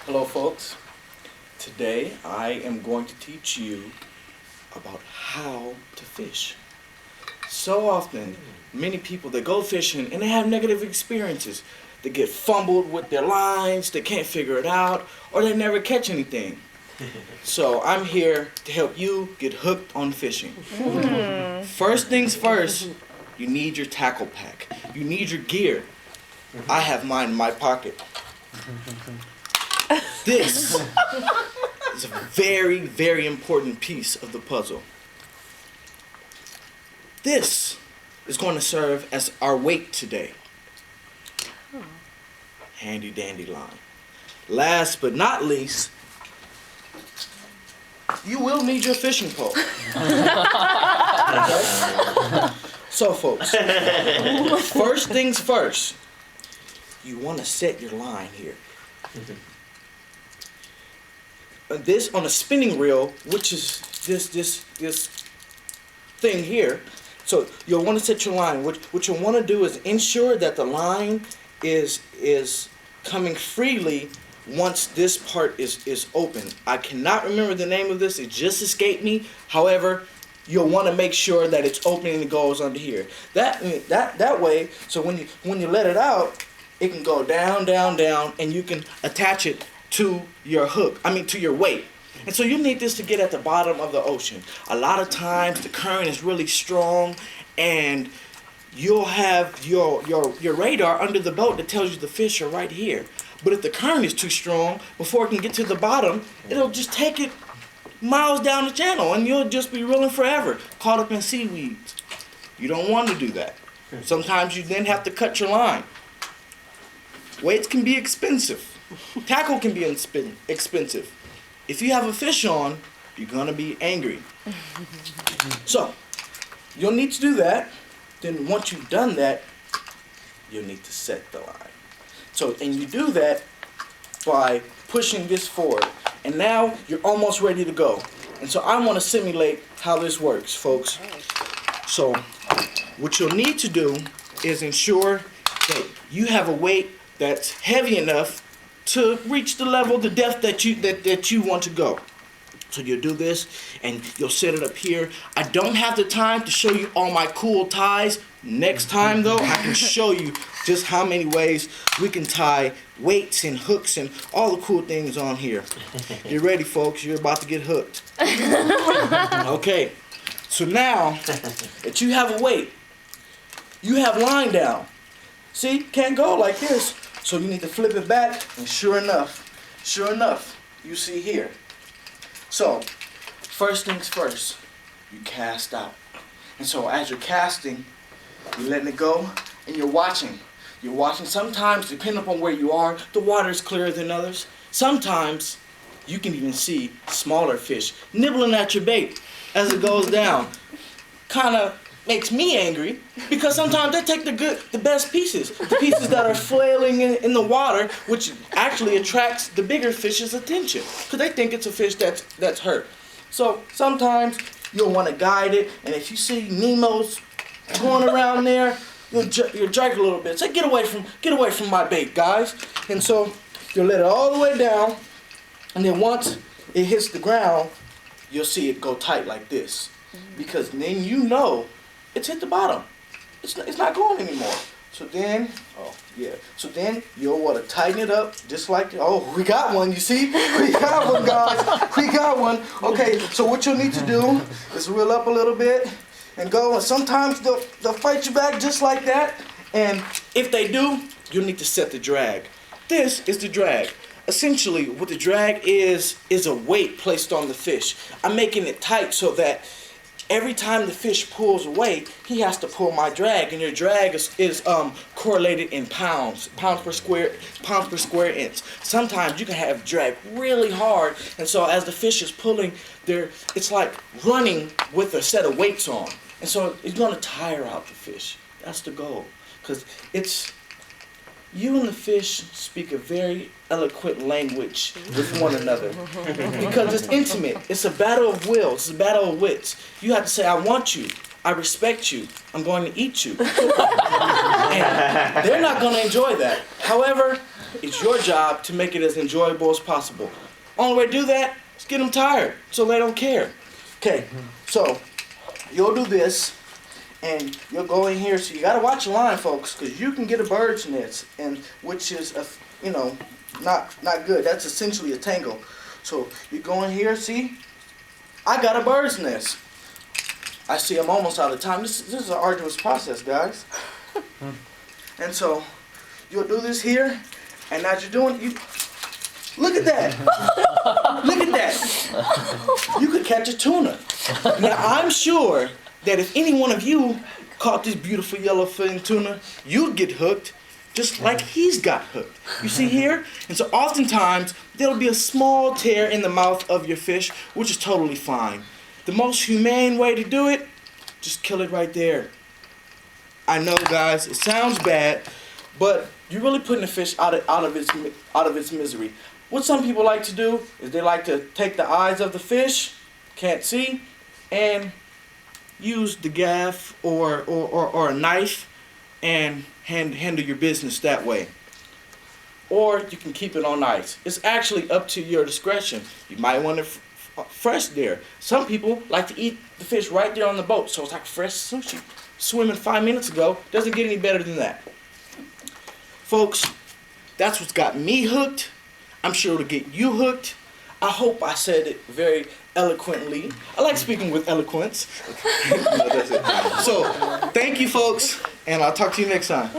Hello folks, today I am going to teach you about how to fish. So often, many people, they go fishing and they have negative experiences. They get fumbled with their lines, they can't figure it out, or they never catch anything. So I'm here to help you get hooked on fishing. First things first, you need your tackle pack. You need your gear. I have mine in my pocket. This is a very, very important piece of the puzzle. This is going to serve as our weight today. Handy dandy line. Last but not least, you will need your fishing pole. Okay? So folks, first things first, you want to set your line here. This on a spinning reel, which is this thing here. So you'll want to set your line. What you'll want to do is ensure that the line is coming freely once this part is open. I cannot remember the name of this. It just escaped me. However, you'll want to make sure that it's open and it goes under here. That way, so when you let it out, it can go down, down, down, and you can attach it to your hook, to your weight. And so you need this to get at the bottom of the ocean. A lot of times the current is really strong and you'll have your radar under the boat that tells you the fish are right here. But if the current is too strong, before it can get to the bottom, it'll just take it miles down the channel and you'll just be reeling forever, caught up in seaweeds. You don't want to do that. Sometimes you then have to cut your line. Weights can be expensive. Tackle can be expensive. If you have a fish on, you're going to be angry. So, you'll need to do that. Then once you've done that, you'll need to set the line. So, and you do that by pushing this forward. And now you're almost ready to go. And so I want to simulate how this works, folks. So, what you'll need to do is ensure that you have a weight that's heavy enough to reach the level, the depth that you want to go. So you'll do this and you'll set it up here. I don't have the time to show you all my cool ties. Next time though, I can show you just how many ways we can tie weights and hooks and all the cool things on here. Get ready folks, you're about to get hooked. Okay, so now that you have a weight, you have line down. See, can't go like this. So you need to flip it back, and sure enough, you see here. So, first things first, you cast out. And so as you're casting, you're letting it go, and you're watching. You're watching. Sometimes, depending upon where you are, the water is clearer than others. Sometimes, you can even see smaller fish nibbling at your bait as it goes down. Kind of makes me angry because sometimes they take the best pieces, the pieces that are flailing in the water, which actually attracts the bigger fish's attention because they think it's a fish that's hurt. So sometimes you'll want to guide it, and if you see Nemo's going around there, you'll jerk a little bit. Say, get away from my bait, guys. And so you'll let it all the way down, and then once it hits the ground, you'll see it go tight like this, because then you know it's hit the bottom. It's not going anymore. So then, So then you'll want to tighten it up just like, we got one, you see? We got one, guys. We got one. Okay, so what you'll need to do is reel up a little bit and go. And sometimes they'll fight you back just like that. And if they do, you'll need to set the drag. This is the drag. Essentially, what the drag is a weight placed on the fish. I'm making it tight so that every time the fish pulls away, he has to pull my drag, and your drag is correlated in pounds per square inch. Sometimes you can have drag really hard, and so as the fish is pulling, it's like running with a set of weights on, and so it's going to tire out the fish. That's the goal, because you and the fish speak a very eloquent language with one another because it's intimate. It's a battle of wills. It's a battle of wits. You have to say, I want you. I respect you. I'm going to eat you. And they're not going to enjoy that. However, it's your job to make it as enjoyable as possible. Only way to do that is get them tired so they don't care. Okay, so you'll do this, and you'll go in here. So you gotta watch the line, folks, because you can get a bird's nest, and which is not good. That's essentially a tangle. So you go in here. See, I got a bird's nest. I see I'm almost out of time. This is an arduous process, guys. And so you'll do this here, and as you're doing, look at that. Look at that. You could catch a tuna. Now I'm sure that if any one of you caught this beautiful yellowfin tuna, you'd get hooked just like he's got hooked. You see here? And so oftentimes there'll be a small tear in the mouth of your fish, which is totally fine. The most humane way to do it, just kill it right there. I know, guys, it sounds bad, but you're really putting the fish out of its misery. What some people like to do is they like to take the eyes of the fish, can't see, and use the gaff or a knife and handle your business that way. Or you can keep it on ice. It's actually up to your discretion. You might want it fresh there. Some people like to eat the fish right there on the boat, so it's like fresh sushi. Swimming 5 minutes ago doesn't get any better than that. Folks, that's what's got me hooked. I'm sure it'll get you hooked. I hope I said it very eloquently. I like speaking with eloquence. That's it. So, thank you, folks, and I'll talk to you next time.